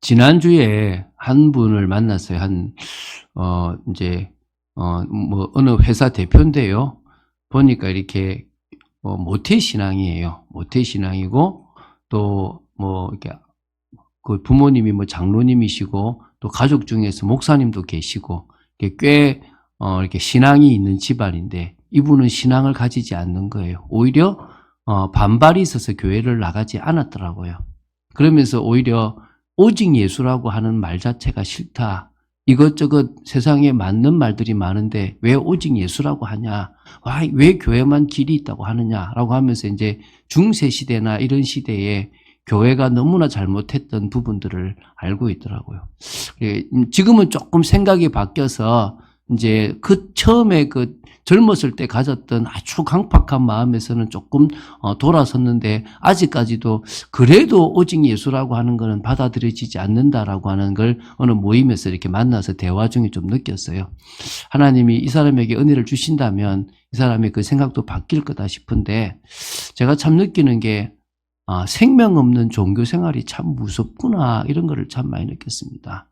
지난주에 한 분을 만났어요. 어느 회사 대표인데요. 보니까 이렇게, 모태신앙이에요. 모태신앙이고, 또, 이렇게, 그 부모님이 장로님이시고, 또 가족 중에서 목사님도 계시고, 이렇게 이렇게 신앙이 있는 집안인데, 이분은 신앙을 가지지 않는 거예요. 오히려, 반발이 있어서 교회를 나가지 않았더라고요. 그러면서 오히려 오직 예수라고 하는 말 자체가 싫다. 이것저것 세상에 맞는 말들이 많은데 왜 오직 예수라고 하냐? 왜 교회만 길이 있다고 하느냐라고 하면서 이제 중세 시대나 이런 시대에 교회가 너무나 잘못했던 부분들을 알고 있더라고요. 지금은 조금 생각이 바뀌어서 이제 처음에 젊었을 때 가졌던 아주 강팍한 마음에서는 조금 돌아섰는데, 아직까지도 그래도 오직 예수라고 하는 것은 받아들여지지 않는다라고 하는 걸 어느 모임에서 이렇게 만나서 대화 중에 좀 느꼈어요. 하나님이 이 사람에게 은혜를 주신다면 이 사람의 그 생각도 바뀔 거다 싶은데, 제가 참 느끼는 게 생명 없는 종교 생활이 참 무섭구나, 이런 거를 참 많이 느꼈습니다.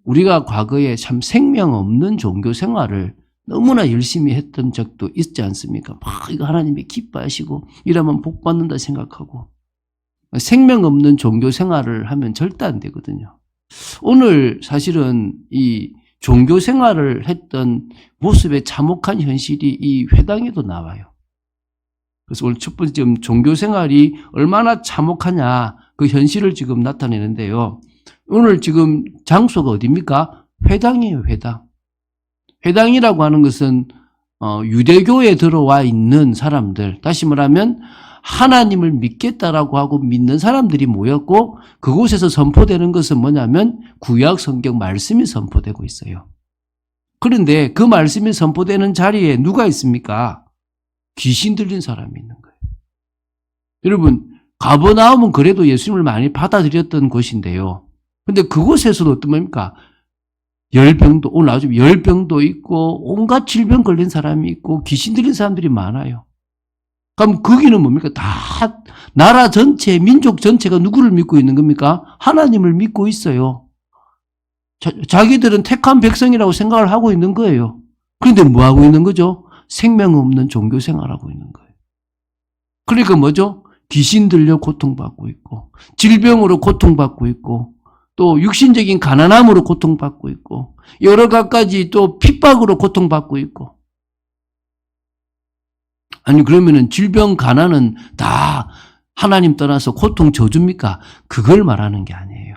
우리가 과거에 참 생명 없는 종교 생활을 너무나 열심히 했던 적도 있지 않습니까? 이거 하나님이 기뻐하시고 이러면 복 받는다 생각하고, 생명 없는 종교 생활을 하면 절대 안 되거든요. 오늘 사실은 이 종교 생활을 했던 모습의 참혹한 현실이 이 회당에도 나와요. 그래서 오늘 첫 번째 종교 생활이 얼마나 참혹하냐, 그 현실을 지금 나타내는데요. 오늘 지금 장소가 어디입니까? 회당이에요, 회당. 회당이라고 하는 것은 유대교에 들어와 있는 사람들, 다시 말하면 하나님을 믿겠다라고 하고 믿는 사람들이 모였고, 그곳에서 선포되는 것은 뭐냐면 구약 성경 말씀이 선포되고 있어요. 그런데 그 말씀이 선포되는 자리에 누가 있습니까? 귀신 들린 사람이 있는 거예요. 여러분, 가버나움은 그래도 예수님을 많이 받아들였던 곳인데요. 근데 그곳에서도 어떤 겁니까? 열병도, 오늘 아주 열병도 있고, 온갖 질병 걸린 사람이 있고, 귀신 들린 사람들이 많아요. 그럼 거기는 뭡니까? 다 나라 전체, 민족 전체가 누구를 믿고 있는 겁니까? 하나님을 믿고 있어요. 자기들은 택한 백성이라고 생각을 하고 있는 거예요. 그런데 뭐 하고 있는 거죠? 생명 없는 종교 생활하고 있는 거예요. 그러니까 뭐죠? 귀신 들려 고통받고 있고, 질병으로 고통받고 있고, 또 육신적인 가난함으로 고통받고 있고, 여러 가지 또 핍박으로 고통받고 있고. 아니, 그러면은 질병, 가난은 다 하나님 떠나서 고통 저주입니까? 그걸 말하는 게 아니에요.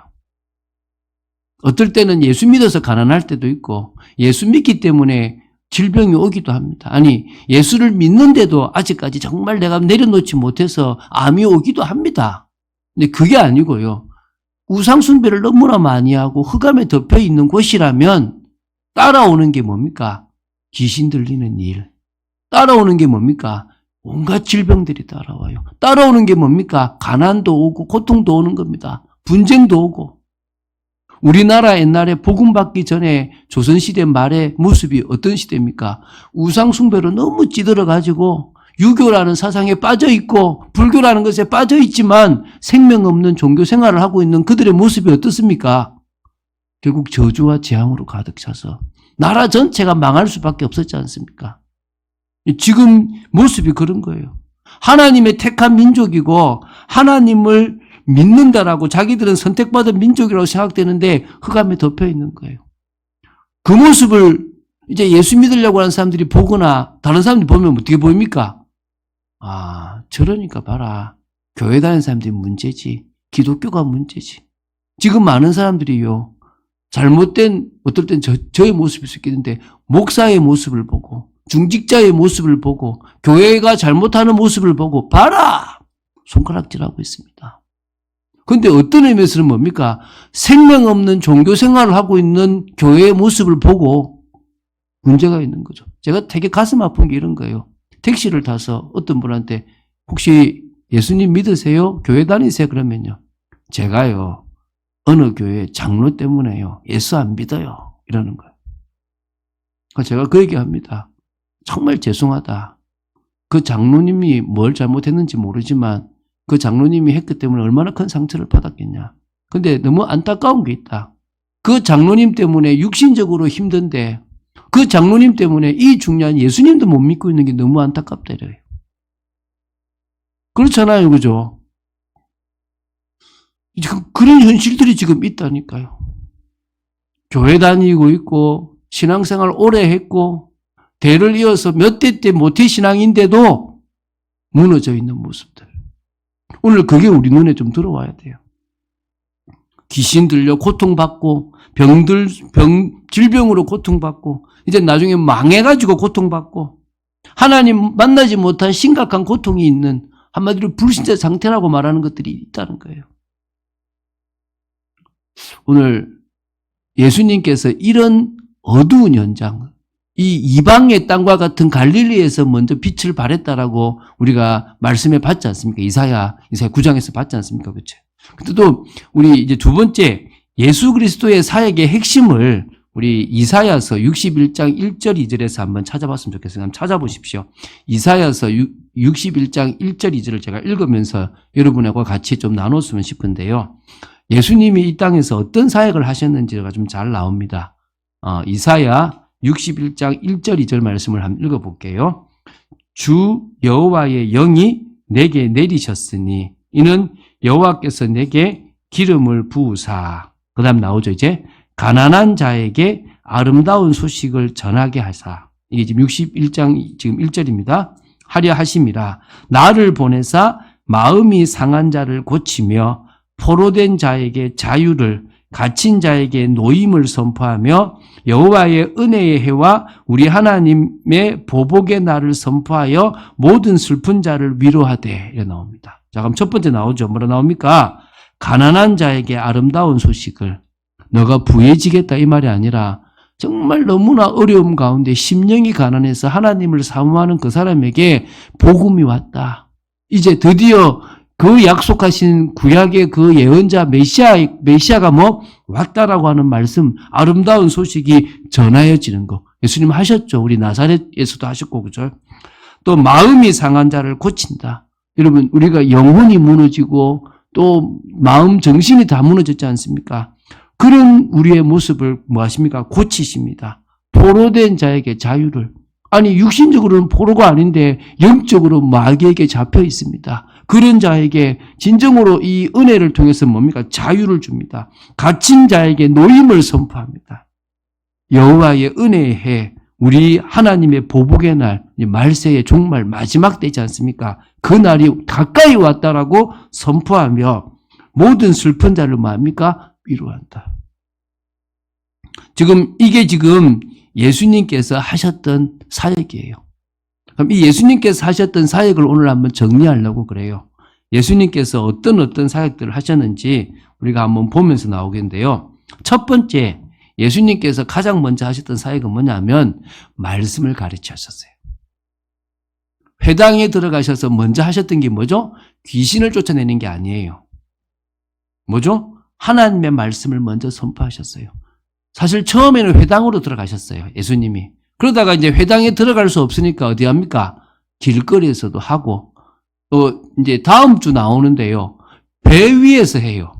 어떨 때는 예수 믿어서 가난할 때도 있고, 예수 믿기 때문에 질병이 오기도 합니다. 아니, 예수를 믿는데도 아직까지 정말 내가 내려놓지 못해서 암이 오기도 합니다. 근데 그게 아니고요. 우상숭배를 너무나 많이 하고 흑암에 덮여 있는 곳이라면 따라오는 게 뭡니까? 귀신 들리는 일. 따라오는 게 뭡니까? 온갖 질병들이 따라와요. 따라오는 게 뭡니까? 가난도 오고 고통도 오는 겁니다. 분쟁도 오고. 우리나라 옛날에 복음 받기 전에 조선시대 말의 모습이 어떤 시대입니까? 우상숭배로 너무 찌들어가지고 유교라는 사상에 빠져있고 불교라는 것에 빠져있지만 생명 없는 종교 생활을 하고 있는 그들의 모습이 어떻습니까? 결국 저주와 재앙으로 가득 차서 나라 전체가 망할 수밖에 없었지 않습니까? 지금 모습이 그런 거예요. 하나님의 택한 민족이고 하나님을 믿는다라고 자기들은 선택받은 민족이라고 생각되는데 흑암에 덮여 있는 거예요. 그 모습을 이제 예수 믿으려고 하는 사람들이 보거나 다른 사람들이 보면 어떻게 보입니까? 저러니까 봐라. 교회 다니는 사람들이 문제지. 기독교가 문제지. 지금 많은 사람들이요. 잘못된, 어떨 땐 저의 모습일 수 있겠는데, 목사의 모습을 보고, 중직자의 모습을 보고, 교회가 잘못하는 모습을 보고, 봐라! 손가락질하고 있습니다. 그런데 어떤 의미에서는 뭡니까? 생명 없는 종교 생활을 하고 있는 교회의 모습을 보고 문제가 있는 거죠. 제가 되게 가슴 아픈 게 이런 거예요. 택시를 타서 어떤 분한테 혹시 예수님 믿으세요? 교회 다니세요? 그러면요. 제가요. 어느 교회 장로 때문에요. 예수 안 믿어요. 이러는 거예요. 제가 그 얘기합니다. 정말 죄송하다. 그 장로님이 뭘 잘못했는지 모르지만 그 장로님이 했기 때문에 얼마나 큰 상처를 받았겠냐. 근데 너무 안타까운 게 있다. 그 장로님 때문에 육신적으로 힘든데 그 장로님 때문에 이 중요한 예수님도 못 믿고 있는 게 너무 안타깝다 이래요. 그렇잖아요. 그죠? 지금 그런 현실들이 지금 있다니까요. 교회 다니고 있고 신앙생활 오래 했고 대를 이어서 몇 대 때 모태신앙인데도 무너져 있는 모습들. 오늘 그게 우리 눈에 좀 들어와야 돼요. 귀신 들려 고통받고 질병으로 고통받고 이제 나중에 망해가지고 고통받고 하나님 만나지 못한 심각한 고통이 있는 한마디로 불신자 상태라고 말하는 것들이 있다는 거예요. 오늘 예수님께서 이런 어두운 현장, 이 이방의 땅과 같은 갈릴리에서 먼저 빛을 발했다라고 우리가 말씀해 봤지 않습니까? 이사야 9장에서 봤지 않습니까? 그렇죠? 근데 또 우리 이제 두 번째 예수 그리스도의 사역의 핵심을 우리 이사야서 61장 1절 2절에서 한번 찾아봤으면 좋겠어요. 한번 찾아보십시오. 이사야서 61장 1절 2절을 제가 읽으면서 여러분하고 같이 좀 나눴으면 싶은데요. 예수님이 이 땅에서 어떤 사역을 하셨는지가 좀 잘 나옵니다. 이사야 61장 1절 2절 말씀을 한번 읽어볼게요. 주 여호와의 영이 내게 내리셨으니 이는 여호와께서 내게 기름을 부으사, 그 다음 나오죠 이제 가난한 자에게 아름다운 소식을 전하게 하사, 이게 지금 61장 지금 1절입니다. 하려 하심이라. 나를 보내사 마음이 상한 자를 고치며 포로된 자에게 자유를, 갇힌 자에게 노임을 선포하며 여호와의 은혜의 해와 우리 하나님의 보복의 날을 선포하여 모든 슬픈 자를 위로하되, 이래 나옵니다. 자, 그럼 첫 번째 나오죠. 뭐라 나옵니까? 가난한 자에게 아름다운 소식을, 너가 부해지겠다 이 말이 아니라 정말 너무나 어려움 가운데 심령이 가난해서 하나님을 사모하는 그 사람에게 복음이 왔다. 이제 드디어 그 약속하신 구약의 그 예언자 메시아가 왔다라고 하는 말씀, 아름다운 소식이 전하여지는 거. 예수님 하셨죠. 우리 나사렛에서도 하셨고, 그죠? 또 마음이 상한 자를 고친다. 여러분, 우리가 영혼이 무너지고 또 마음, 정신이 다 무너졌지 않습니까? 그런 우리의 모습을 뭐 하십니까? 고치십니다. 포로된 자에게 자유를. 아니, 육신적으로는 포로가 아닌데 영적으로 마귀에게 잡혀 있습니다. 그런 자에게 진정으로 이 은혜를 통해서 뭡니까? 자유를 줍니다. 갇힌 자에게 노임을 선포합니다. 여호와의 은혜의 해, 우리 하나님의 보복의 날, 말세의 종말 마지막 때지 않습니까? 그 날이 가까이 왔다라고 선포하며 모든 슬픈 자를 뭐합니까? 위로한다. 이게 지금 예수님께서 하셨던 사역이에요. 그럼 이 예수님께서 하셨던 사역을 오늘 한번 정리하려고 그래요. 예수님께서 어떤 사역들을 하셨는지 우리가 한번 보면서 나오겠는데요. 첫 번째, 예수님께서 가장 먼저 하셨던 사역은 뭐냐면 말씀을 가르치셨어요. 회당에 들어가셔서 먼저 하셨던 게 뭐죠? 귀신을 쫓아내는 게 아니에요. 뭐죠? 하나님의 말씀을 먼저 선포하셨어요. 사실 처음에는 회당으로 들어가셨어요. 예수님이. 그러다가 이제 회당에 들어갈 수 없으니까 어디 합니까? 길거리에서도 하고, 이제 다음 주 나오는데요. 배 위에서 해요.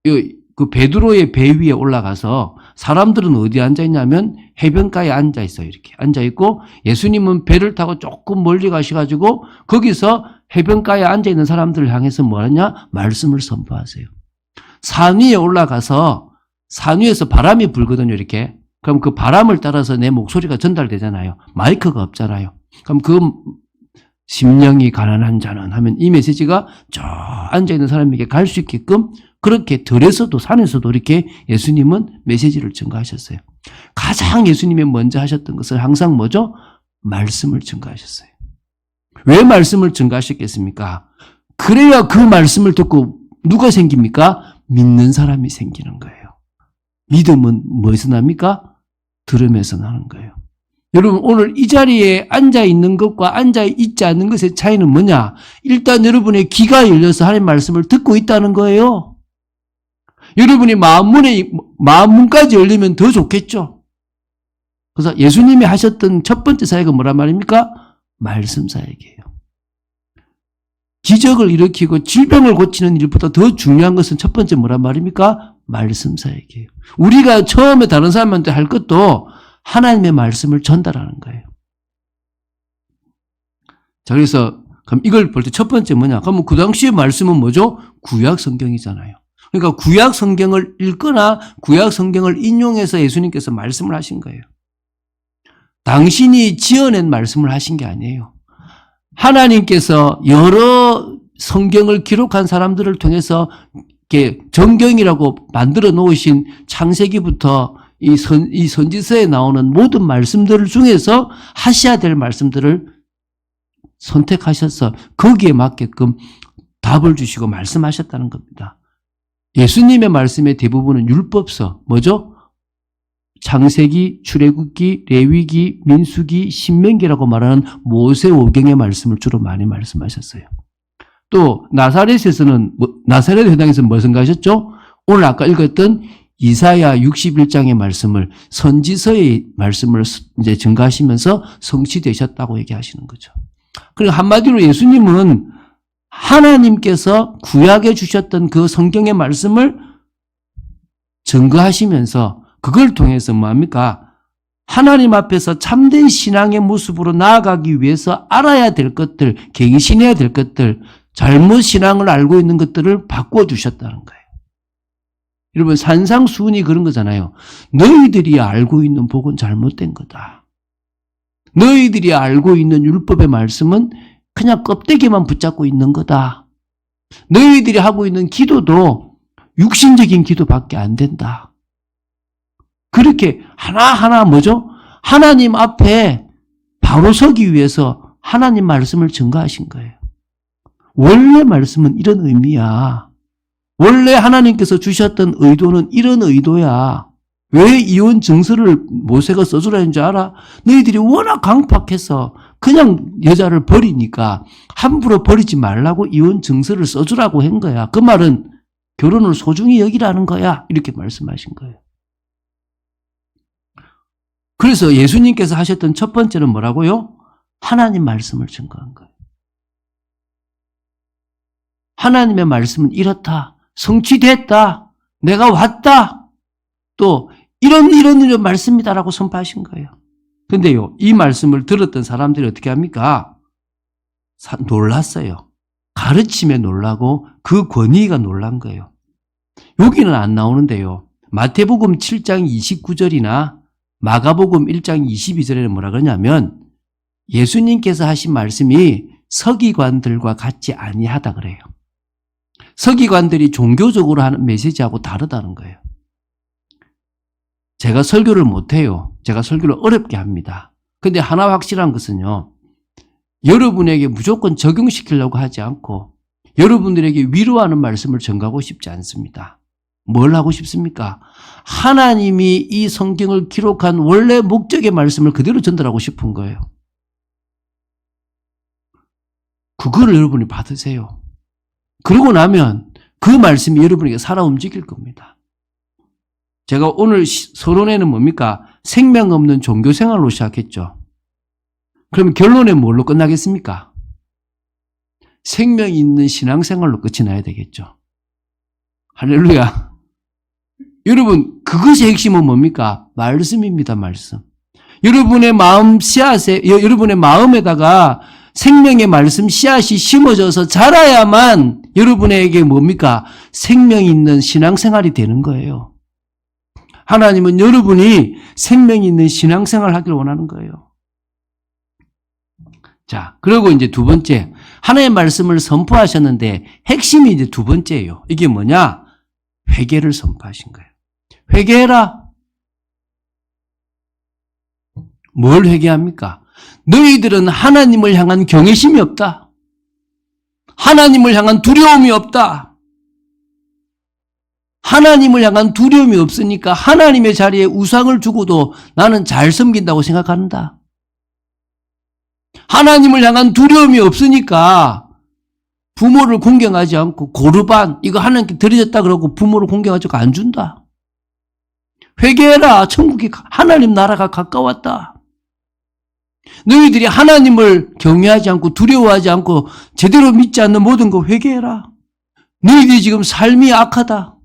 그 베드로의 배 위에 올라가서 사람들은 어디 앉아있냐면 해변가에 앉아있어요. 이렇게 앉아있고 예수님은 배를 타고 조금 멀리 가셔가지고 거기서 해변가에 앉아있는 사람들을 향해서 뭐 하냐? 말씀을 선포하세요. 산 위에 올라가서 산 위에서 바람이 불거든요. 이렇게. 그럼 그 바람을 따라서 내 목소리가 전달되잖아요. 마이크가 없잖아요. 그럼 그 심령이 가난한 자는 하면 이 메시지가 저 앉아있는 사람에게 갈 수 있게끔 그렇게 들에서도 산에서도 이렇게 예수님은 메시지를 전가하셨어요. 가장 예수님이 먼저 하셨던 것은 항상 뭐죠? 말씀을 전가하셨어요. 왜 말씀을 전가하셨겠습니까? 그래야 그 말씀을 듣고 누가 생깁니까? 믿는 사람이 생기는 거예요. 믿음은 뭐에서 납니까? 들음에서 나는 거예요. 여러분, 오늘 이 자리에 앉아있는 것과 앉아있지 않는 것의 차이는 뭐냐? 일단 여러분의 귀가 열려서 하나님의 말씀을 듣고 있다는 거예요. 여러분이 마음문까지 열리면 더 좋겠죠? 그래서 예수님이 하셨던 첫 번째 사역은 뭐란 말입니까? 말씀 사역이에요. 기적을 일으키고 질병을 고치는 일보다 더 중요한 것은 첫 번째 뭐란 말입니까? 말씀 사역이에요. 우리가 처음에 다른 사람한테 할 것도 하나님의 말씀을 전달하는 거예요. 자, 그래서 그럼 이걸 볼 때 첫 번째 뭐냐? 그러면 그 당시의 말씀은 뭐죠? 구약 성경이잖아요. 그러니까 구약 성경을 읽거나 구약 성경을 인용해서 예수님께서 말씀을 하신 거예요. 당신이 지어낸 말씀을 하신 게 아니에요. 하나님께서 여러 성경을 기록한 사람들을 통해서 이렇게 정경이라고 만들어 놓으신 창세기부터 이 선지서에 나오는 모든 말씀들 중에서 하셔야 될 말씀들을 선택하셔서 거기에 맞게끔 답을 주시고 말씀하셨다는 겁니다. 예수님의 말씀의 대부분은 율법서, 뭐죠? 창세기, 출애굽기, 레위기, 민수기, 신명기라고 말하는 모세오경의 말씀을 주로 많이 말씀하셨어요. 또 나사렛에서는 나사렛 회당에서는 무슨 가셨죠? 오늘 아까 읽었던 이사야 61장의 말씀을 선지서의 말씀을 이제 증가하시면서 성취되셨다고 얘기하시는 거죠. 그리고 한마디로 예수님은 하나님께서 구약에 주셨던 그 성경의 말씀을 증거하시면서 그걸 통해서 뭐합니까? 하나님 앞에서 참된 신앙의 모습으로 나아가기 위해서 알아야 될 것들, 갱신해야 될 것들, 잘못 신앙을 알고 있는 것들을 바꿔주셨다는 거예요. 여러분 산상수훈이 그런 거잖아요. 너희들이 알고 있는 복은 잘못된 거다. 너희들이 알고 있는 율법의 말씀은 그냥 껍데기만 붙잡고 있는 거다. 너희들이 하고 있는 기도도 육신적인 기도밖에 안 된다. 그렇게 하나하나 뭐죠? 하나님 앞에 바로 서기 위해서 하나님 말씀을 증거하신 거예요. 원래 말씀은 이런 의미야. 원래 하나님께서 주셨던 의도는 이런 의도야. 왜 이혼 증서를 모세가 써주라 했는지 알아? 너희들이 워낙 강팍해서 그냥 여자를 버리니까 함부로 버리지 말라고 이혼 증서를 써주라고 한 거야. 그 말은 결혼을 소중히 여기라는 거야. 이렇게 말씀하신 거예요. 그래서 예수님께서 하셨던 첫 번째는 뭐라고요? 하나님 말씀을 증거한 거예요. 하나님의 말씀은 이렇다. 성취됐다. 내가 왔다. 또 이런 말씀이다라고 선포하신 거예요. 근데요, 이 말씀을 들었던 사람들이 어떻게 합니까? 놀랐어요. 가르침에 놀라고 그 권위가 놀란 거예요. 여기는 안 나오는데요. 마태복음 7장 29절이나 마가복음 1장 22절에는 뭐라 그러냐면 예수님께서 하신 말씀이 서기관들과 같지 아니하다 그래요. 서기관들이 종교적으로 하는 메시지하고 다르다는 거예요. 제가 설교를 못해요. 제가 설교를 어렵게 합니다. 근데 하나 확실한 것은요. 여러분에게 무조건 적용시키려고 하지 않고 여러분들에게 위로하는 말씀을 전가하고 싶지 않습니다. 뭘 하고 싶습니까? 하나님이 이 성경을 기록한 원래 목적의 말씀을 그대로 전달하고 싶은 거예요. 그거를 여러분이 받으세요. 그러고 나면 그 말씀이 여러분에게 살아 움직일 겁니다. 제가 오늘 서론에는 뭡니까? 생명 없는 종교생활로 시작했죠. 그럼 결론에 뭘로 끝나겠습니까? 생명이 있는 신앙생활로 끝이 나야 되겠죠. 할렐루야. 여러분 그것의 핵심은 뭡니까? 말씀입니다. 말씀. 여러분의 마음 씨앗에, 여러분의 마음에다가 생명의 말씀 씨앗이 심어져서 자라야만 여러분에게 뭡니까? 생명이 있는 신앙생활이 되는 거예요. 하나님은 여러분이 생명이 있는 신앙생활을 하기를 원하는 거예요. 자, 그리고 이제 두 번째, 하나님의 말씀을 선포하셨는데 핵심이 이제 두 번째예요. 이게 뭐냐? 회개를 선포하신 거예요. 회개해라. 뭘 회개합니까? 너희들은 하나님을 향한 경외심이 없다. 하나님을 향한 두려움이 없다. 하나님을 향한 두려움이 없으니까 하나님의 자리에 우상을 주고도 나는 잘 섬긴다고 생각한다. 하나님을 향한 두려움이 없으니까 부모를 공경하지 않고 고르반 이거 하나님께 드려졌다 그러고 부모를 공경하지 않고 안 준다. 회개해라. 천국이 하나님 나라가 가까웠다. 너희들이 하나님을 경외하지 않고 두려워하지 않고 제대로 믿지 않는 모든 거 회개해라. 너희들이 지금 삶이 악하다.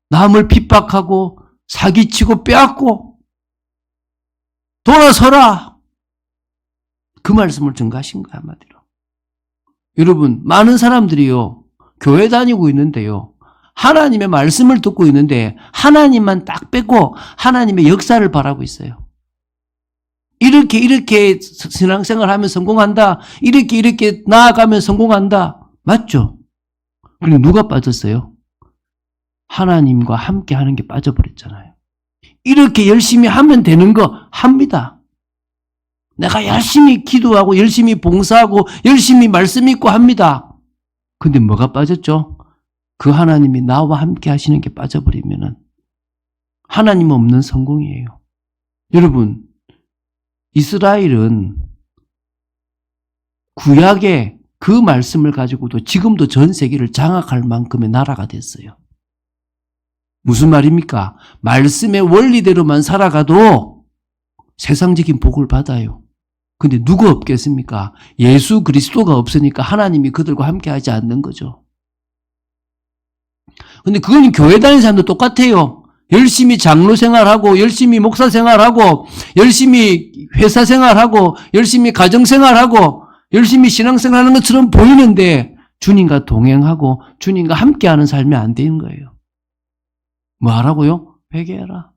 남을 핍박하고 사기치고 빼앗고 돌아서라. 그 말씀을 증가하신 거야, 한마디로. 여러분, 많은 사람들이요, 교회 다니고 있는데요, 하나님의 말씀을 듣고 있는데 하나님만 딱 빼고 하나님의 역사를 바라고 있어요. 이렇게 신앙생활 하면 성공한다. 이렇게 나아가면 성공한다. 맞죠? 그리고 누가 빠졌어요? 하나님과 함께 하는 게 빠져버렸잖아요. 이렇게 열심히 하면 되는 거 합니다. 내가 열심히 기도하고 열심히 봉사하고 열심히 말씀 읽고 합니다. 근데 뭐가 빠졌죠? 그 하나님이 나와 함께 하시는 게 빠져버리면은 하나님 없는 성공이에요. 여러분, 이스라엘은 구약의 그 말씀을 가지고도 지금도 전 세계를 장악할 만큼의 나라가 됐어요. 무슨 말입니까? 말씀의 원리대로만 살아가도 세상적인 복을 받아요. 근데 누가 없겠습니까? 예수 그리스도가 없으니까 하나님이 그들과 함께 하지 않는 거죠. 근데 그건 교회 다니는 사람도 똑같아요. 열심히 장로 생활하고 열심히 목사 생활하고 열심히 회사 생활하고 열심히 가정 생활하고 열심히 신앙 생활하는 것처럼 보이는데 주님과 동행하고 주님과 함께하는 삶이 안 되는 거예요. 뭐 하라고요? 회개해라.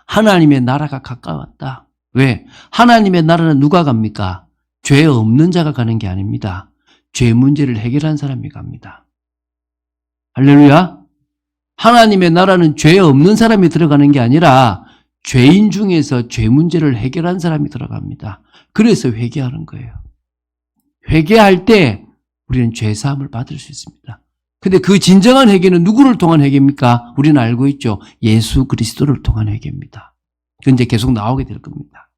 하나님의 나라가 가까웠다. 왜? 하나님의 나라는 누가 갑니까? 죄 없는 자가 가는 게 아닙니다. 죄 문제를 해결한 사람이 갑니다. 할렐루야. 하나님의 나라는 죄 없는 사람이 들어가는 게 아니라 죄인 중에서 죄 문제를 해결한 사람이 들어갑니다. 그래서 회개하는 거예요. 회개할 때 우리는 죄 사함을 받을 수 있습니다. 근데 그 진정한 회개는 누구를 통한 회개입니까? 우리는 알고 있죠. 예수 그리스도를 통한 회개입니다. 그건 이제 계속 나오게 될 겁니다.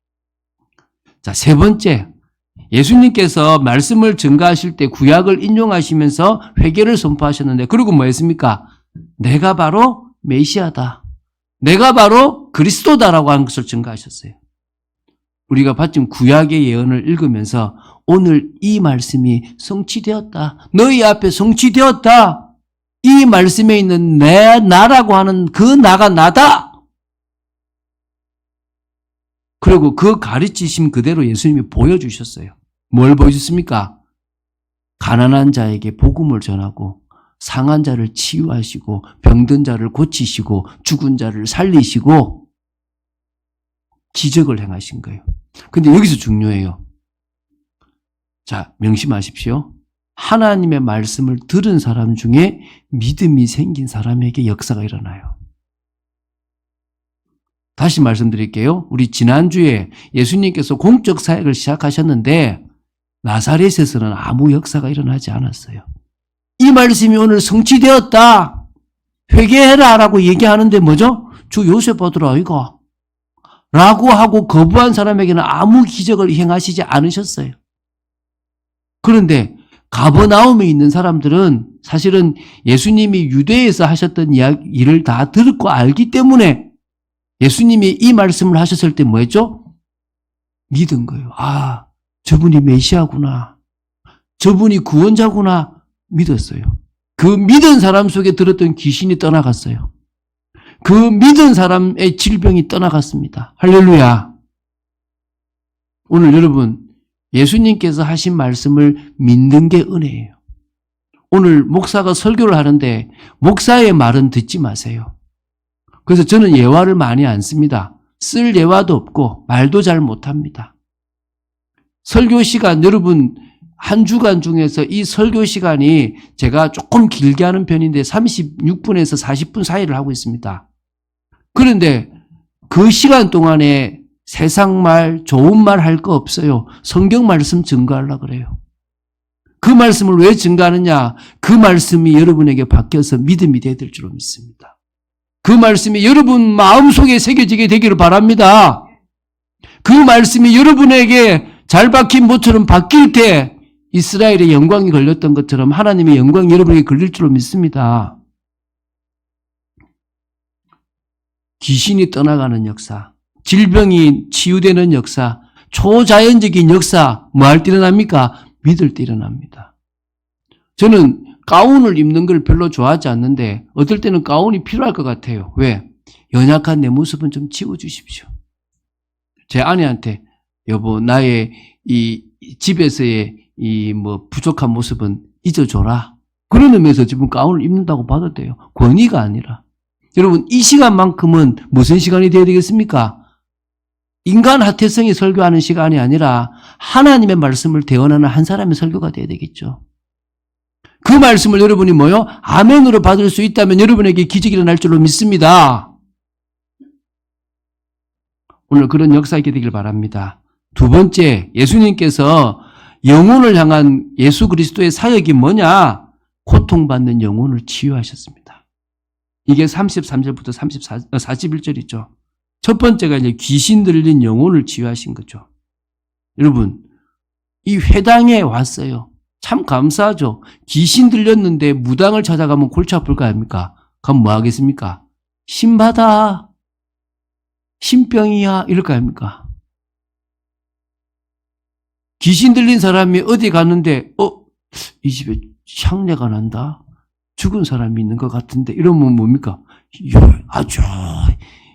자, 세 번째. 예수님께서 말씀을 증가하실 때 구약을 인용하시면서 회개를 선포하셨는데, 그리고 뭐 했습니까? 내가 바로 메시아다. 내가 바로 그리스도다라고 하는 것을 증가하셨어요. 우리가 받은 구약의 예언을 읽으면서 오늘 이 말씀이 성취되었다. 너희 앞에 성취되었다. 이 말씀에 있는 나라고 하는 그 나가 나다. 그리고 그 가르치심 그대로 예수님이 보여주셨어요. 뭘 보여줬습니까? 가난한 자에게 복음을 전하고 상한 자를 치유하시고 병든 자를 고치시고 죽은 자를 살리시고 기적을 행하신 거예요. 근데 여기서 중요해요. 자, 명심하십시오. 하나님의 말씀을 들은 사람 중에 믿음이 생긴 사람에게 역사가 일어나요. 다시 말씀드릴게요. 우리 지난주에 예수님께서 공적 사역을 시작하셨는데 나사렛에서는 아무 역사가 일어나지 않았어요. 이 말씀이 오늘 성취되었다. 회개해라 라고 얘기하는데 뭐죠? 주 요셉 받으라 이거 라고 하고 거부한 사람에게는 아무 기적을 행하시지 않으셨어요. 그런데 가버나움에 있는 사람들은 사실은 예수님이 유대에서 하셨던 이야기를 다 듣고 알기 때문에 예수님이 이 말씀을 하셨을 때 뭐였죠? 믿은 거예요. 아, 저분이 메시아구나. 저분이 구원자구나. 믿었어요. 그 믿은 사람 속에 들었던 귀신이 떠나갔어요. 그 믿은 사람의 질병이 떠나갔습니다. 할렐루야. 오늘 여러분, 예수님께서 하신 말씀을 믿는 게 은혜예요. 오늘 목사가 설교를 하는데 목사의 말은 듣지 마세요. 그래서 저는 예화를 많이 안 씁니다. 쓸 예화도 없고 말도 잘 못합니다. 설교 시간 여러분 한 주간 중에서 이 설교 시간이 제가 조금 길게 하는 편인데 36분에서 40분 사이를 하고 있습니다. 그런데 그 시간 동안에 세상 말, 좋은 말 할 거 없어요. 성경 말씀 증거하려고 그래요. 그 말씀을 왜 증거하느냐? 그 말씀이 여러분에게 바뀌어서 믿음이 되야 될 줄로 믿습니다. 그 말씀이 여러분 마음속에 새겨지게 되기를 바랍니다. 그 말씀이 여러분에게 잘 박힌 모처럼 바뀔 때 이스라엘의 영광이 걸렸던 것처럼 하나님의 영광이 여러분에게 걸릴 줄로 믿습니다. 귀신이 떠나가는 역사, 질병이 치유되는 역사, 초자연적인 역사 뭐 할 때 일어납니까? 믿을 때 일어납니다. 저는 가운을 입는 걸 별로 좋아하지 않는데 어떨 때는 가운이 필요할 것 같아요. 왜? 연약한 내 모습은 좀 지워주십시오. 제 아내한테 여보 나의 이 집에서의 이 뭐 부족한 모습은 잊어줘라. 그런 의미에서 지금 가운을 입는다고 봐도 돼요. 권위가 아니라. 여러분 이 시간만큼은 무슨 시간이 되어야 되겠습니까? 인간 하태성이 설교하는 시간이 아니라 하나님의 말씀을 대언하는 한 사람의 설교가 되어야 되겠죠. 그 말씀을 여러분이 뭐요? 아멘으로 받을 수 있다면 여러분에게 기적이 일어날 줄로 믿습니다. 오늘 그런 역사 있게 되길 바랍니다. 두 번째, 예수님께서 영혼을 향한 예수 그리스도의 사역이 뭐냐? 고통받는 영혼을 치유하셨습니다. 이게 33절부터 41절이죠. 첫 번째가 이제 귀신 들린 영혼을 치유하신 거죠. 여러분, 이 회당에 왔어요. 참 감사하죠. 귀신 들렸는데 무당을 찾아가면 골치 아플 거 아닙니까? 그럼 뭐 하겠습니까? 신받아. 신병이야. 이럴 거 아닙니까? 귀신 들린 사람이 어디 갔는데 이 집에 향내가 난다. 죽은 사람이 있는 것 같은데 이러면 뭡니까? 아주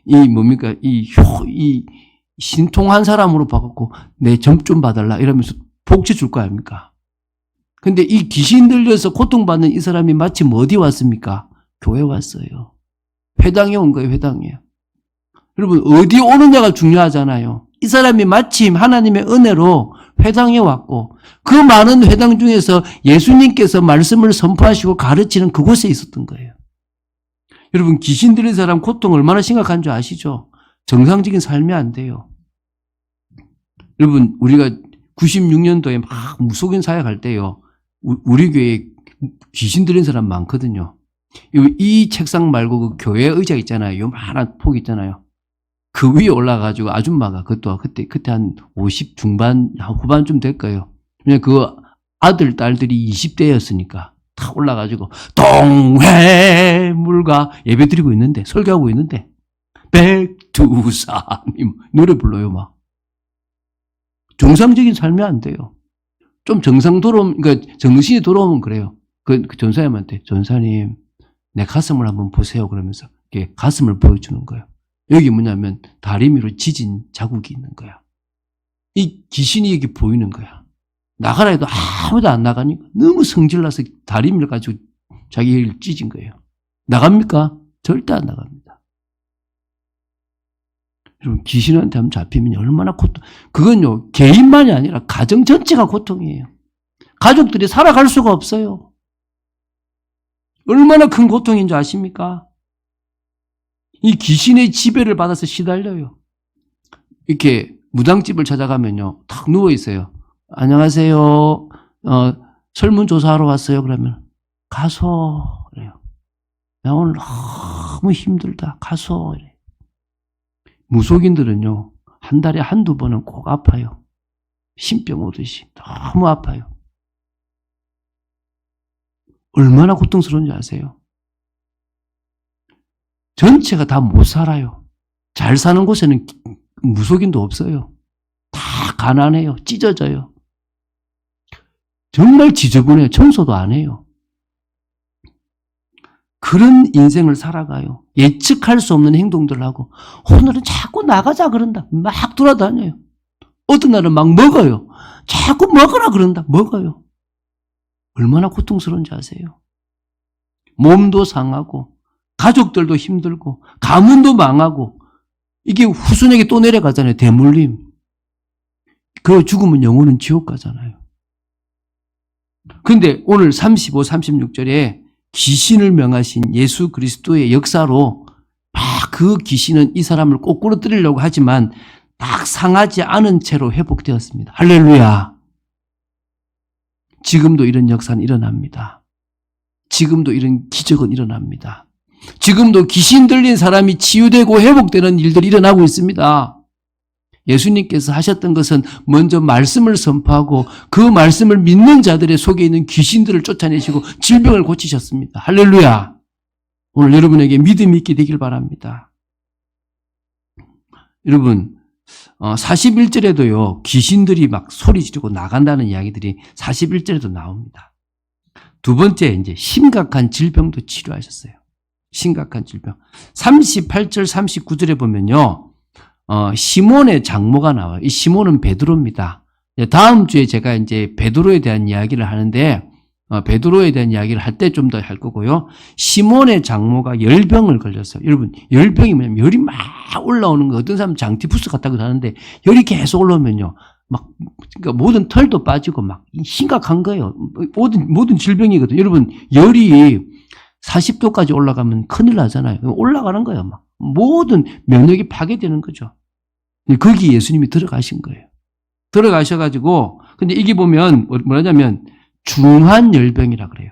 이 신통한 사람으로 봐갖고 내 점 좀 봐달라 이러면서 복지 줄 거 아닙니까? 근데 이 귀신 들려서 고통받는 이 사람이 마침 어디 왔습니까? 교회 왔어요. 회당에 온 거예요, 회당에. 여러분, 어디 오느냐가 중요하잖아요. 이 사람이 마침 하나님의 은혜로 회당에 왔고, 그 많은 회당 중에서 예수님께서 말씀을 선포하시고 가르치는 그곳에 있었던 거예요. 여러분, 귀신 들린 사람 고통 얼마나 심각한 줄 아시죠? 정상적인 삶이 안 돼요. 여러분, 우리가 96년도에 막 무속인 사역할 때요. 우리 교회에 귀신 들린 사람 많거든요. 이 책상 말고 그 교회 의자 있잖아요. 요만한 폭 있잖아요. 그 위에 올라가지고 아줌마가 그것도 그때 한 50 중반, 후반쯤 될 거예요. 그냥 그 아들, 딸들이 20대였으니까 다 올라가지고 동해물과 예배 드리고 있는데, 설교하고 있는데 백두산이 노래 불러요, 막. 정상적인 삶이 안 돼요. 좀 정상이 돌아오면, 그러니까 정신이 돌아오면 그래요. 그 전사님한테, 전사님, 내 가슴을 한번 보세요. 그러면서 이렇게 가슴을 보여주는 거예요. 여기 뭐냐면 다리미로 지진 자국이 있는 거야. 이 귀신이 여기 보이는 거야. 나가라 해도 아무도 안 나가니까 너무 성질나서 다리미를 가지고 자기를 찢은 거예요. 나갑니까? 절대 안 나갑니다. 여러분, 귀신한테 한번 잡히면 얼마나 고통, 그건요, 개인만이 아니라 가정 전체가 고통이에요. 가족들이 살아갈 수가 없어요. 얼마나 큰 고통인 줄 아십니까? 이 귀신의 지배를 받아서 시달려요. 이렇게 무당집을 찾아가면요, 탁 누워있어요. 안녕하세요. 설문조사하러 왔어요. 그러면, 가서, 그래요. 나 오늘 너무 힘들다. 가서, 이래요. 무속인들은요, 한 달에 한두 번은 꼭 아파요. 신병 오듯이. 너무 아파요. 얼마나 고통스러운지 아세요? 전체가 다 못 살아요. 잘 사는 곳에는 무속인도 없어요. 다 가난해요. 찢어져요. 정말 지저분해요. 청소도 안 해요. 그런 인생을 살아가요. 예측할 수 없는 행동들을 하고, 오늘은 자꾸 나가자 그런다. 막 돌아다녀요. 어떤 날은 막 먹어요. 자꾸 먹으라 그런다. 먹어요. 얼마나 고통스러운지 아세요? 몸도 상하고, 가족들도 힘들고, 가문도 망하고, 이게 후순에게 또 내려가잖아요. 대물림. 그 죽으면 영혼은 지옥 가잖아요. 그런데 오늘 35, 36절에 귀신을 명하신 예수 그리스도의 역사로 막 그 귀신은 이 사람을 거꾸로 때리려고 하지만 딱 상하지 않은 채로 회복되었습니다. 할렐루야. 지금도 이런 역사는 일어납니다. 지금도 이런 기적은 일어납니다. 지금도 귀신 들린 사람이 치유되고 회복되는 일들이 일어나고 있습니다. 예수님께서 하셨던 것은 먼저 말씀을 선포하고 그 말씀을 믿는 자들의 속에 있는 귀신들을 쫓아내시고 질병을 고치셨습니다. 할렐루야. 오늘 여러분에게 믿음이 있게 되길 바랍니다. 여러분 41절에도요 귀신들이 막 소리 지르고 나간다는 이야기들이 41절에도 나옵니다. 두 번째 이제 심각한 질병도 치료하셨어요. 심각한 질병. 38절 39절에 보면요 시몬의 장모가 나와요. 이 시몬은 베드로입니다. 다음 주에 제가 이제 베드로에 대한 이야기를 하는데 베드로에 대한 이야기를 할 때 좀 더 할 거고요. 시몬의 장모가 열병을 걸렸어요. 여러분 열병이 뭐냐면 열이 막 올라오는 거. 어떤 사람은 장티푸스 같다고 하는데 열이 계속 올라오면요 막 그러니까 모든 털도 빠지고 막 심각한 거예요. 모든 질병이거든요. 여러분 열이 40도까지 올라가면 큰일 나잖아요. 올라가는 거예요. 막 모든 면역이 파괴되는 거죠. 거기 예수님이 들어가신 거예요. 들어가셔가지고 근데 이게 보면 뭐냐면 중한 열병이라 그래요.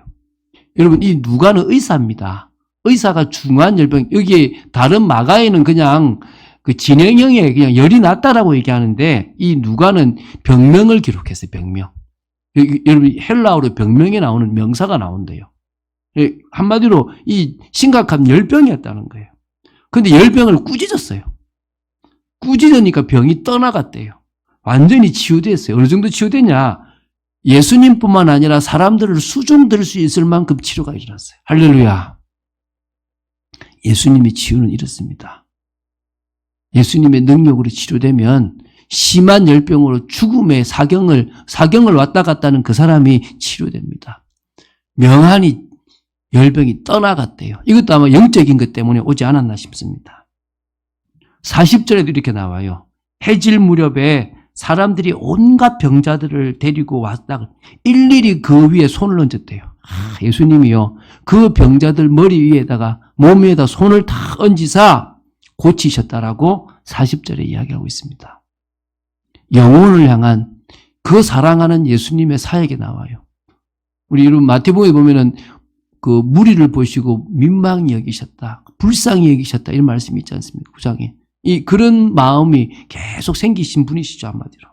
여러분 이 누가는 의사입니다. 의사가 중한 열병 여기 다른 마가에는 그냥 그 진행형에 그냥 열이 났다라고 얘기하는데 이 누가는 병명을 기록했어요. 병명. 여러분 헬라어로 병명에 나오는 명사가 나온대요. 한마디로 이 심각한 열병이었다는 거예요. 근데 열병을 꾸짖었어요. 꾸짖으니까 병이 떠나갔대요. 완전히 치유됐어요. 어느 정도 치유됐냐? 예수님뿐만 아니라 사람들을 수종들 수 있을 만큼 치료가 일어났어요. 할렐루야. 예수님의 치유는 이렇습니다. 예수님의 능력으로 치료되면 심한 열병으로 죽음의 사경을 왔다 갔다 하는 그 사람이 치료됩니다. 명한이 열병이 떠나갔대요. 이것도 아마 영적인 것 때문에 오지 않았나 싶습니다. 40절에도 이렇게 나와요. 해질 무렵에 사람들이 온갖 병자들을 데리고 왔다가 일일이 그 위에 손을 얹었대요. 예수님이요. 그 병자들 머리 위에다가 몸 위에다 손을 다 얹으사 고치셨다라고 40절에 이야기하고 있습니다. 영혼을 향한 그 사랑하는 예수님의 사역에 나와요. 우리 여러분 마태복음에 보면은 그 무리를 보시고 민망히 여기셨다. 불쌍히 여기셨다. 이런 말씀이 있지 않습니까? 9장에. 그런 마음이 계속 생기신 분이시죠, 한마디로.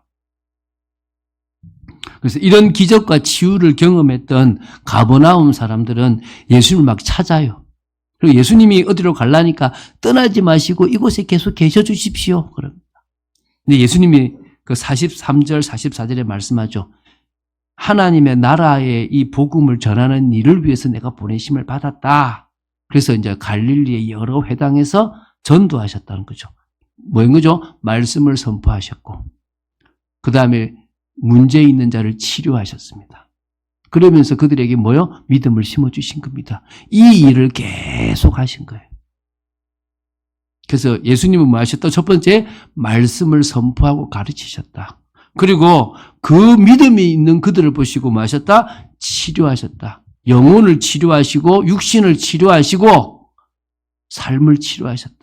그래서 이런 기적과 치유를 경험했던 가버나움 사람들은 예수님을 막 찾아요. 그리고 예수님이 어디로 가려니까 떠나지 마시고 이곳에 계속 계셔 주십시오. 그럽니다. 근데 예수님이 그 43절, 44절에 말씀하죠. 하나님의 나라의 이 복음을 전하는 일을 위해서 내가 보내심을 받았다. 그래서 이제 갈릴리의 여러 회당에서 전도하셨다는 거죠. 뭐인 거죠? 말씀을 선포하셨고 그 다음에 문제 있는 자를 치료하셨습니다. 그러면서 그들에게 뭐요? 믿음을 심어주신 겁니다. 이 일을 계속 하신 거예요. 그래서 예수님은 뭐 하셨다? 첫 번째 말씀을 선포하고 가르치셨다. 그리고 그 믿음이 있는 그들을 보시고 뭐 하셨다? 치료하셨다. 영혼을 치료하시고 육신을 치료하시고 삶을 치료하셨다.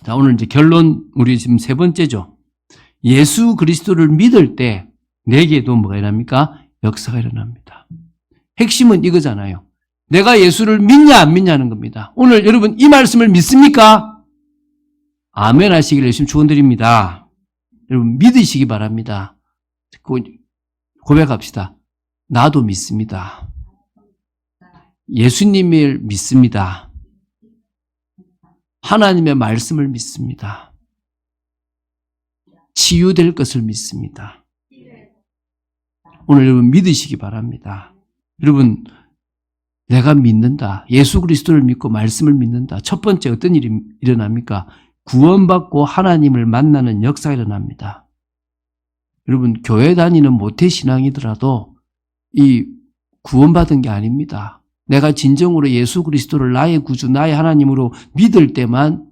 자, 오늘 이제 결론, 우리 지금 세 번째죠. 예수 그리스도를 믿을 때 내게도 뭐가 일어납니까? 역사가 일어납니다. 핵심은 이거잖아요. 내가 예수를 믿냐 안 믿냐는 겁니다. 오늘 여러분 이 말씀을 믿습니까? 아멘 하시기를 열심히 축원드립니다. 여러분 믿으시기 바랍니다. 고백합시다. 나도 믿습니다. 예수님을 믿습니다. 하나님의 말씀을 믿습니다. 치유될 것을 믿습니다. 오늘 여러분 믿으시기 바랍니다. 여러분 내가 믿는다. 예수 그리스도를 믿고 말씀을 믿는다. 첫 번째 어떤 일이 일어납니까? 구원받고 하나님을 만나는 역사가 일어납니다. 여러분 교회 다니는 모태신앙이더라도 이 구원받은 게 아닙니다. 내가 진정으로 예수 그리스도를 나의 구주, 나의 하나님으로 믿을 때만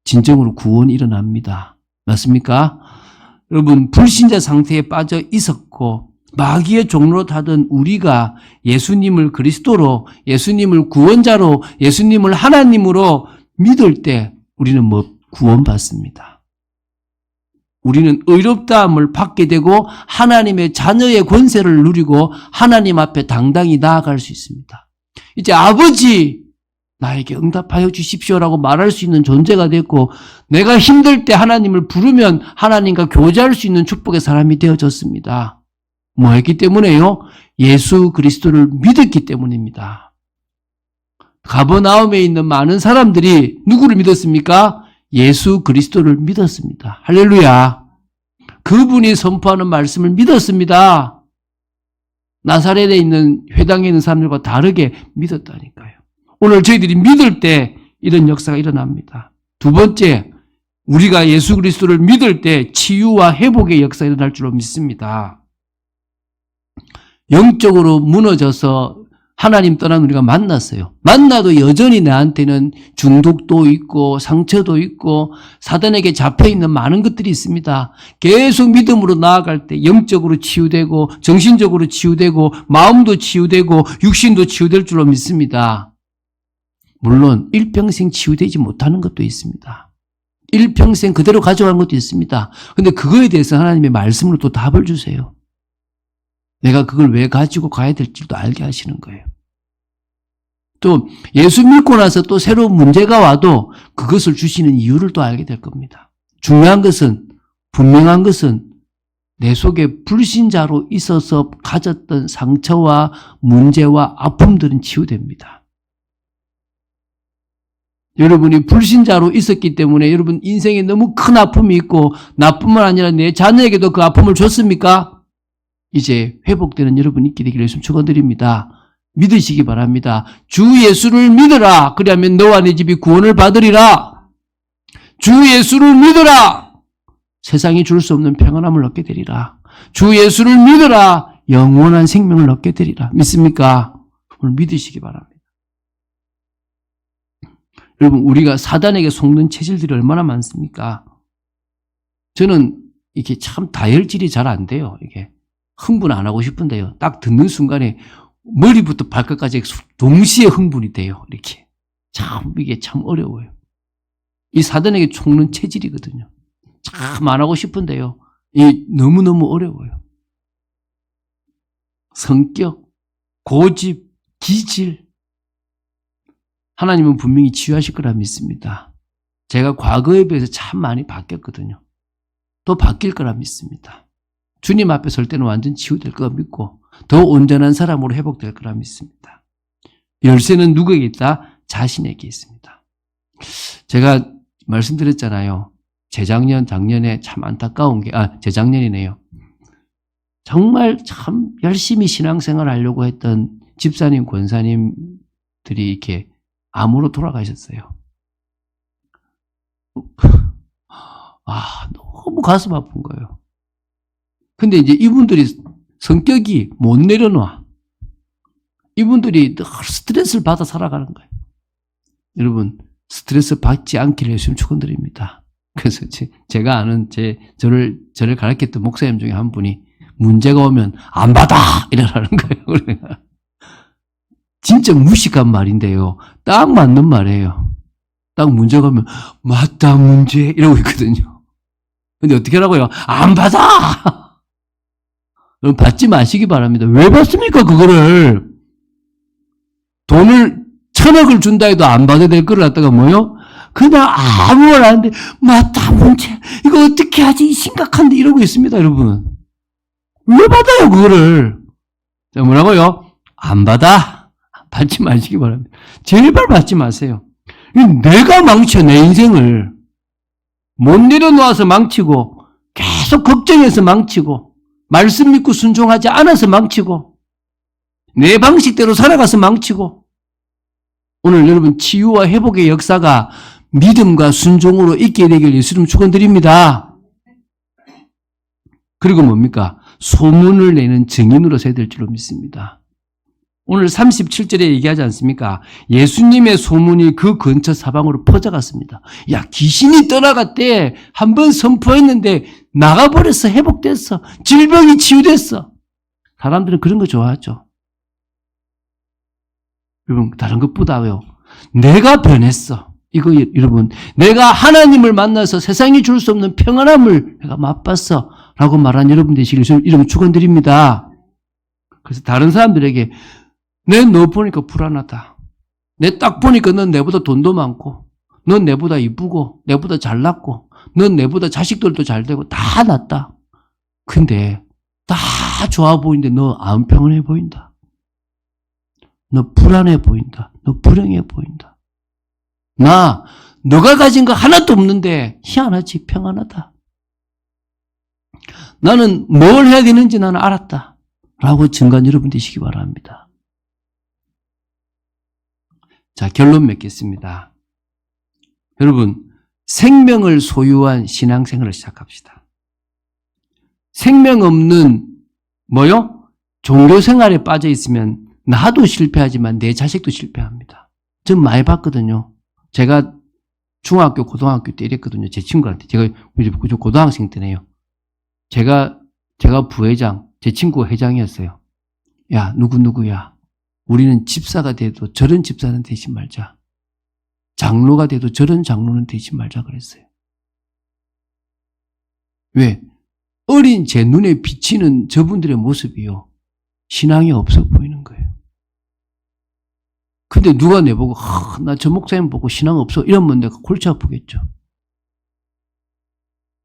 진정으로 구원이 일어납니다. 맞습니까? 여러분 불신자 상태에 빠져 있었고 마귀의 종로로 타던 우리가 예수님을 그리스도로, 예수님을 구원자로, 예수님을 하나님으로 믿을 때 우리는 구원받습니다. 우리는 의롭다함을 받게 되고 하나님의 자녀의 권세를 누리고 하나님 앞에 당당히 나아갈 수 있습니다. 이제 아버지 나에게 응답하여 주십시오라고 말할 수 있는 존재가 됐고 내가 힘들 때 하나님을 부르면 하나님과 교제할 수 있는 축복의 사람이 되어졌습니다. 뭐 했기 때문에요? 예수 그리스도를 믿었기 때문입니다. 가버나움에 있는 많은 사람들이 누구를 믿었습니까? 예수 그리스도를 믿었습니다. 할렐루야. 그분이 선포하는 말씀을 믿었습니다. 나사렛에 있는 회당에 있는 사람들과 다르게 믿었다니까요. 오늘 저희들이 믿을 때 이런 역사가 일어납니다. 두 번째, 우리가 예수 그리스도를 믿을 때 치유와 회복의 역사가 일어날 줄로 믿습니다. 영적으로 무너져서 하나님 떠난 우리가 만났어요. 만나도 여전히 나한테는 중독도 있고 상처도 있고 사단에게 잡혀있는 많은 것들이 있습니다. 계속 믿음으로 나아갈 때 영적으로 치유되고 정신적으로 치유되고 마음도 치유되고 육신도 치유될 줄로 믿습니다. 물론 일평생 치유되지 못하는 것도 있습니다. 일평생 그대로 가져간 것도 있습니다. 그런데 그거에 대해서 하나님의 말씀으로 또 답을 주세요. 내가 그걸 왜 가지고 가야 될지도 알게 하시는 거예요. 또 예수 믿고 나서 또 새로운 문제가 와도 그것을 주시는 이유를 또 알게 될 겁니다. 중요한 것은, 분명한 것은 내 속에 불신자로 있어서 가졌던 상처와 문제와 아픔들은 치유됩니다. 여러분이 불신자로 있었기 때문에 여러분 인생에 너무 큰 아픔이 있고 나뿐만 아니라 내 자녀에게도 그 아픔을 줬습니까? 이제 회복되는 여러분이 있게 되기를 예수 축원드립니다. 믿으시기 바랍니다. 주 예수를 믿으라. 그리하면 너와 네 집이 구원을 받으리라. 주 예수를 믿으라. 세상이 줄 수 없는 평안함을 얻게 되리라. 주 예수를 믿으라. 영원한 생명을 얻게 되리라. 믿습니까? 오늘 믿으시기 바랍니다. 여러분, 우리가 사단에게 속는 체질들이 얼마나 많습니까? 저는 이게 참 다혈질이 잘 안 돼요. 이게 흥분 안 하고 싶은데요. 딱 듣는 순간에 머리부터 발끝까지 동시에 흥분이 돼요. 이렇게. 이게 참 어려워요. 이 사단에게 속는 체질이거든요. 참 안 하고 싶은데요. 이 너무너무 어려워요. 성격, 고집, 기질. 하나님은 분명히 치유하실 거라 믿습니다. 제가 과거에 비해서 참 많이 바뀌었거든요. 또 바뀔 거라 믿습니다. 주님 앞에 설 때는 완전 치유될 거라 믿고 더 온전한 사람으로 회복될 거라 믿습니다. 열쇠는 누구에게 있다? 자신에게 있습니다. 제가 말씀드렸잖아요. 작년에 참 안타까운 게, 재작년이네요. 정말 참 열심히 신앙생활 하려고 했던 집사님, 권사님들이 이렇게 암으로 돌아가셨어요. 너무 가슴 아픈 거예요. 근데 이제 이분들이 성격이 못 내려놔. 이분들이 늘 스트레스를 받아 살아가는 거예요. 여러분, 스트레스 받지 않기를 예수님 축원드립니다. 그래서 제가 아는 저를 가르쳤던 목사님 중에 한 분이 문제가 오면 안 받아! 이러라는 거예요. 진짜 무식한 말인데요. 딱 맞는 말이에요. 딱 문제가 오면 맞다 문제 이러고 있거든요. 근데 어떻게 하라고요? 안 받아! 받지 마시기 바랍니다. 왜 받습니까, 그거를? 돈을 1,000억을 준다 해도 안 받아야 될 거를 갖다가 뭐요? 그냥 아무 말 안 하는데, 맞다, 문제. 이거 어떻게 하지? 심각한데 이러고 있습니다, 여러분. 왜 받아요, 그거를? 자, 뭐라고요? 안 받아. 받지 마시기 바랍니다. 제발 받지 마세요. 내가 망쳐, 내 인생을. 못 내려놓아서 망치고, 계속 걱정해서 망치고, 말씀 믿고 순종하지 않아서 망치고 내 방식대로 살아가서 망치고 오늘 여러분 치유와 회복의 역사가 믿음과 순종으로 있게 되길 예수님 축원드립니다. 그리고 뭡니까? 소문을 내는 증인으로 서야 될 줄로 믿습니다. 오늘 37절에 얘기하지 않습니까? 예수님의 소문이 그 근처 사방으로 퍼져갔습니다. 야, 귀신이 떠나갔대. 한번 선포했는데 나가버렸어. 회복됐어. 질병이 치유됐어. 사람들은 그런 거 좋아하죠. 여러분, 다른 것보다요. 내가 변했어. 이거 여러분, 내가 하나님을 만나서 세상이 줄 수 없는 평안함을 내가 맛봤어. 라고 말한 여러분 되시길 이러면 축원드립니다. 그래서 다른 사람들에게 너 보니까 불안하다. 내 딱 보니까 넌 내보다 돈도 많고, 넌 내보다 이쁘고, 내보다 잘났고, 넌 내보다 자식들도 잘 되고, 다 낫다. 근데, 다 좋아 보이는데 너 안 평안해 보인다. 너 불안해 보인다. 너 불행해 보인다. 너가 가진 거 하나도 없는데 희한하지 평안하다. 나는 뭘 해야 되는지 나는 알았다. 라고 증거한 여러분 되시기 바랍니다. 자, 결론 맺겠습니다. 여러분, 생명을 소유한 신앙생활을 시작합시다. 생명 없는 종교생활에 빠져 있으면 나도 실패하지만 내 자식도 실패합니다. 전 많이 봤거든요. 제가 중학교, 고등학교 때 이랬거든요. 제 친구한테. 제가 고등학생 때네요. 제가 부회장, 제 친구가 회장이었어요. 야, 누구야. 우리는 집사가 돼도 저런 집사는 되지 말자. 장로가 돼도 저런 장로는 되지 말자 그랬어요. 왜? 어린 제 눈에 비치는 저분들의 모습이요. 신앙이 없어 보이는 거예요. 근데 누가 내보고 나 저 목사님 보고 신앙 없어 이러면 내가 골치 아프겠죠.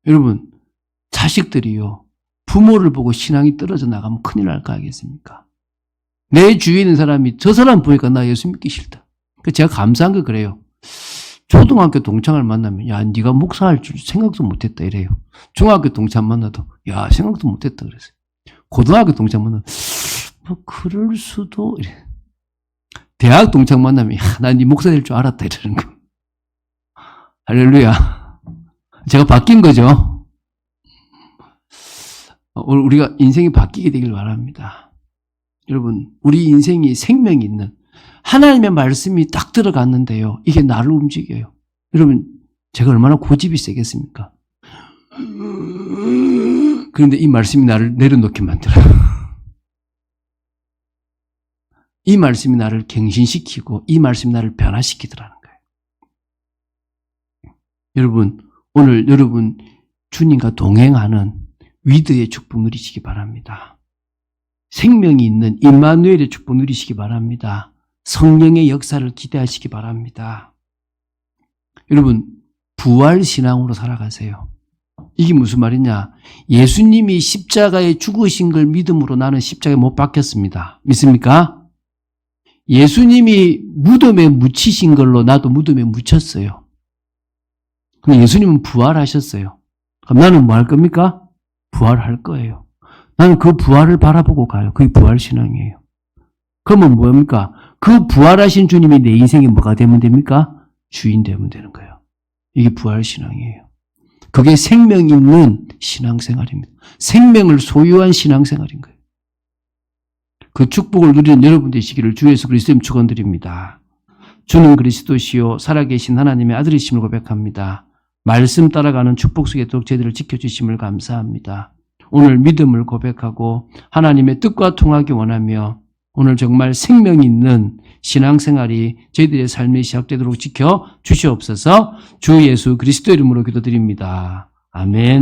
여러분, 자식들이요. 부모를 보고 신앙이 떨어져 나가면 큰일 날 거 알겠습니까? 내 주위에 있는 사람이 저 사람 보니까 나 예수 믿기 싫다. 제가 감사한 게 그래요. 초등학교 동창을 만나면 야, 네가 목사할 줄 생각도 못했다 이래요. 중학교 동창 만나도 야, 생각도 못했다 그랬어요. 고등학교 동창 만나면 그럴 수도 이래. 대학 동창 만나면 야, 난 네 목사 될 줄 알았다 이러는 거. 할렐루야. 제가 바뀐 거죠. 우리가 인생이 바뀌게 되길 바랍니다. 여러분, 우리 인생이 생명이 있는 하나님의 말씀이 딱 들어갔는데요. 이게 나를 움직여요. 여러분, 제가 얼마나 고집이 세겠습니까? 그런데 이 말씀이 나를 내려놓게 만들어요. 이 말씀이 나를 갱신시키고 이 말씀이 나를 변화시키더라는 거예요. 여러분, 오늘 여러분 주님과 동행하는 위드의 축복 누리시기 바랍니다. 생명이 있는 임마누엘의 축복 누리시기 바랍니다. 성령의 역사를 기대하시기 바랍니다. 여러분, 부활신앙으로 살아가세요. 이게 무슨 말이냐? 예수님이 십자가에 죽으신 걸 믿음으로 나는 십자가에 못 박혔습니다. 믿습니까? 예수님이 무덤에 묻히신 걸로 나도 무덤에 묻혔어요. 근데 예수님은 부활하셨어요. 그럼 나는 뭐 할 겁니까? 부활할 거예요. 나는 그 부활을 바라보고 가요. 그게 부활신앙이에요. 그러면 뭡니까? 그 부활하신 주님이 내 인생에 뭐가 되면 됩니까? 주인 되면 되는 거예요. 이게 부활신앙이에요. 그게 생명 있는 신앙생활입니다. 생명을 소유한 신앙생활인 거예요. 그 축복을 누리는 여러분 되시기를 주 예수 그리스도님 축원드립니다. 주는 그리스도시요 살아계신 하나님의 아들이심을 고백합니다. 말씀 따라가는 축복 속에 또 저희들을 지켜주심을 감사합니다. 오늘 믿음을 고백하고 하나님의 뜻과 통하기 원하며 오늘 정말 생명 있는 신앙생활이 저희들의 삶에 시작되도록 지켜주시옵소서. 주 예수 그리스도 이름으로 기도드립니다. 아멘.